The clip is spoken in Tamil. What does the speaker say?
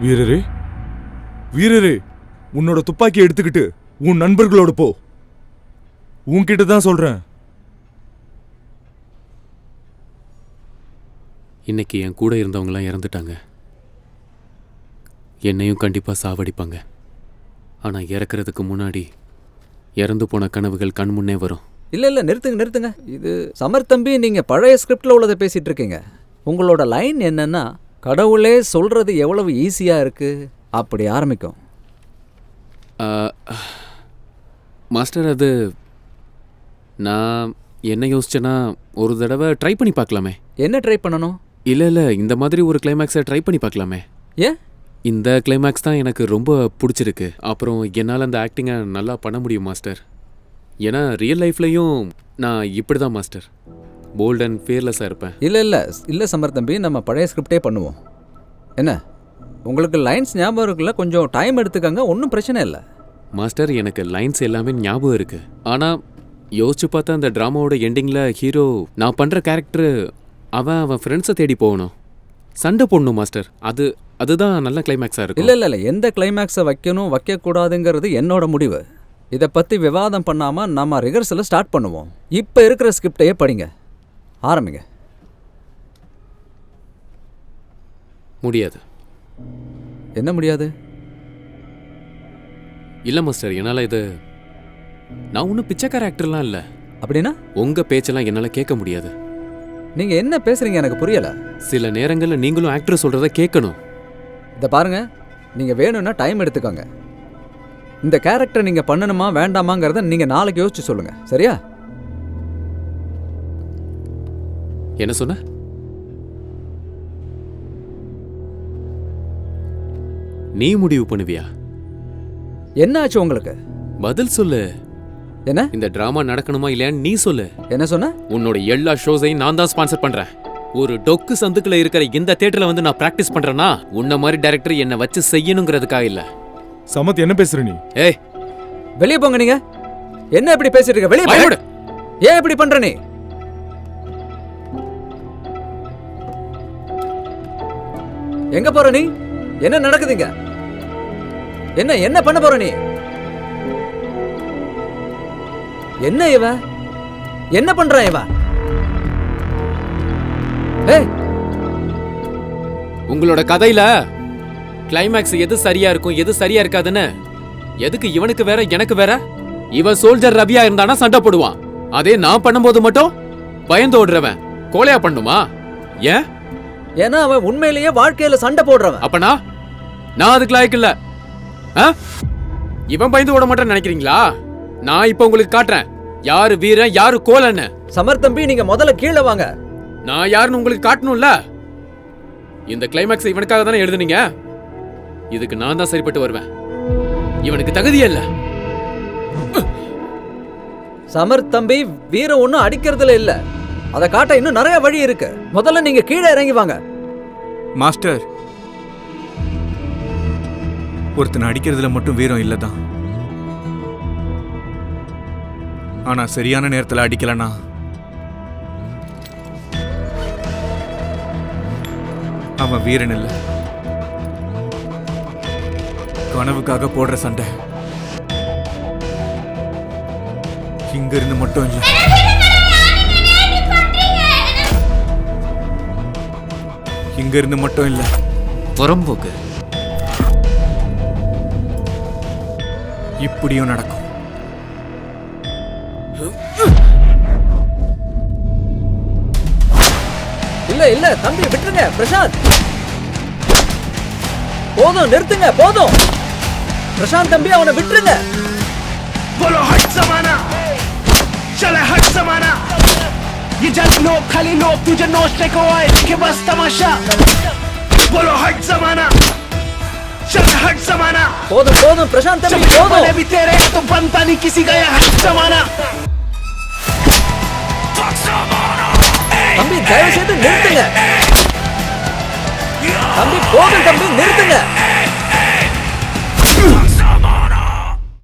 வீரரே, வீரரே, உன்னோட துப்பாக்கி எடுத்துக்கிட்டு உன் நண்பர்களோட போ. உன்கிட்ட தான் சொல்றேன். இன்னைக்கு என் கூட இருந்தவங்களாம் இறந்துட்டாங்க. என்னையும் கண்டிப்பாக சாவடிப்பாங்க. ஆனால் இறக்கிறதுக்கு முன்னாடி இறந்து போன கனவுகள் கண் முன்னே வரும். இல்லை நிறுத்துங்க. இது சமர் தம்பி, நீங்கள் பழைய ஸ்கிரிப்டில் உள்ளதை பேசிகிட்டு இருக்கீங்க. உங்களோட லைன் என்னன்னா, கடவுளே சொல்கிறது எவ்வளவு ஈஸியாக இருக்குது அப்படி ஆரம்பிக்கும். மாஸ்டர், அது நான் என்ன யோசிச்சேன்னா, ஒரு தடவை ட்ரை பண்ணி பார்க்கலாமே. என்ன ட்ரை பண்ணணும்? இல்லை, இந்த மாதிரி ஒரு கிளைமேக்ஸை ட்ரை பண்ணி பார்க்கலாமே. ஏன்? இந்த கிளைமேக்ஸ் தான் எனக்கு ரொம்ப பிடிச்சிருக்கு. அப்புறம் என்னால் அந்த ஆக்டிங்கை நல்லா பண்ண முடியும் மாஸ்டர். ஏன்னா ரியல் லைஃப்லையும் நான் இப்படி தான் மாஸ்டர், போல்ட் அண்ட் ஃபியர்லெஸ்ஸாக இருப்பேன். இல்லை சமர் தம்பி, நம்ம பழைய ஸ்கிரிப்டே பண்ணுவோம். என்ன, உங்களுக்கு லைன்ஸ் ஞாபகம் இருக்குல்ல? கொஞ்சம் டைம் எடுத்துக்கங்க, ஒன்றும் பிரச்சனை இல்லை. மாஸ்டர், எனக்கு லைன்ஸ் எல்லாமே ஞாபகம் இருக்குது. ஆனால் யோசிச்சு பார்த்தா அந்த ட்ராமாவோட எண்டிங்கில் ஹீரோ நான் பண்ணுற கேரக்டரு அவன் ஃப்ரெண்ட்ஸை தேடி போகணும், சண்டை போடணும் மாஸ்டர். அதுதான் நல்ல கிளைமேக்ஸாக இருக்கும். இல்லை, எந்த கிளைமேக்ஸை வைக்கணும் வைக்கக்கூடாதுங்கிறது என்னோட முடிவு. இதை பற்றி விவாதம் பண்ணாமல் நம்ம ரிஹர்சலை ஸ்டார்ட் பண்ணுவோம். இப்போ இருக்கிற ஸ்கிரிப்டையே படிங்க, ஆரம்பிங்க. முடியாது. என்ன முடியாது? இல்லை மாஸ்டர், என்னால் நான் ஒன்றும் பிச்சைக்கார ஆக்டர்லாம் இல்லை. அப்படின்னா உங்கள் பேச்செல்லாம் என்னால் கேட்க முடியாது. நீங்கள் என்ன பேசுகிறீங்க எனக்கு புரியலை. சில நேரங்களில் நீங்களும் ஆக்டர் சொல்கிறத கேட்கணும். இதை பாருங்க, நீங்கள் வேணும்னா டைம் எடுத்துக்கோங்க. இந்த கேரக்டர் நீங்கள் பண்ணணுமா வேண்டாமாங்கிறத நீங்கள் நாளைக்கு யோசிச்சு சொல்லுங்கள், சரியா? என்ன சொன்ன? நீ முடிவு பண்ணுவியா? என்ன ஆச்சு உங்களுக்கு? பதில் சொல்லு. என்ன? இந்த டிராமா நடக்கணுமா இல்லையான்னு நீ சொல்லு. என்ன சொன்ன? உன்னோட எல்லா ஷோஸையும் நான் தான் ஸ்பான்சர் பண்றேன். ஒரு டொக்கு சந்துக்குள்ள இருக்கிற இந்த தியேட்டர்ல வந்து நான் பிராக்டிஸ் பண்றேன்னா உன்ன மாதிரி டைரக்டர் என்ன வச்சு செய்யணுங்கிறதுக்காக இல்ல. சமத், என்ன பேசுற நீ? ஏய், வெளியே போங்க. நீங்க என்ன இப்படி பேசிட்டு இருக்க? வெளியே போடு. ஏன் இப்படி பண்ற நீ? எங்க போற நீ? என்ன நடக்குதுங்க? என்ன பண்ண போற நீ? என்ன இவ என்ன பண்ற? இவ உங்களோட கதையில கிளைமேக்ஸ் எது சரியா இருக்கும் எது சரியா இருக்காதுன்னு எதுக்கு இவனுக்கு வேற எனக்கு வேற? இவன் சோல்ஜர் ரவியா இருந்தானா சண்டை போடுவான். அதே நான் பண்ணும்போது மட்டும் பயந்து ஓடுறவன் கோலையா பண்ணுமா? ஏன்? ஏன்னா அவன் உண்மையிலேயே வாழ்க்கையில சண்டை போடுறவன். அப்பனா நான் அதுக்கு லாய்க்கு இல்ல. இவன் பயந்து ஓட மாட்டேன்னு நினைக்கிறீங்களா? நான் இப்ப உங்களுக்கு காட்டுறேன் யாரு வீரன் யாரு கோலன்னு. சமர் தம்பி, நீங்க முதல்ல கீழே வாங்க. நான் யாருன்னு உங்களுக்கு காட்டணும்ல. இந்த கிளைமேக்ஸ் இவனுக்காக தானே எழுதுனீங்க. இதுக்கு நான் தான் சரிப்பட்டு வருவேன். இவனுக்கு தகுதியே இல்ல. சமர் தம்பி, வீரம் ஒன்னும் அடிக்கிறதுல இல்ல. அதை காட்ட இன்னும் நிறைய வழி இருக்கு. முதல்ல நீங்க கீழே இறங்கி வாங்க. மாஸ்டர், ஒருத்தனை அடிக்கிறதுல மட்டும் வீரம் இல்லதான். ஆனா சரியான நேரத்தில் அடிக்கலனா அவன் வீரன் இல்ல. கனவுக்காக போடுற சண்டை இங்க இருந்து மட்டும் இல்ல, இங்க இருந்து மட்டும் இல்ல, புறம்போக்கு இப்படியும் நடக்கும். இல்ல தம்பி, விட்டுருங்க. பிரசாந்த், போதும், நிறுத்துங்க, போதும். பிரசாந்த் தம்பி, அவனை விட்டுருங்க. बोलो हट जमाना, चले हट जमाना. ये जल लोग खाली लोग तुझे नोचने को आए कि बस तमाशा. बोलो हट जमाना, चले हट जमाना. போதும் பிரசாந்த் தம்பி, போதும். भी तेरे तो बनता नहीं किसी का ये हट जमाना. தம்பி, தயவு செய்து நிறுத்துங்க. தம்பி, போதும் தம்பி, நிறுத்துங்க.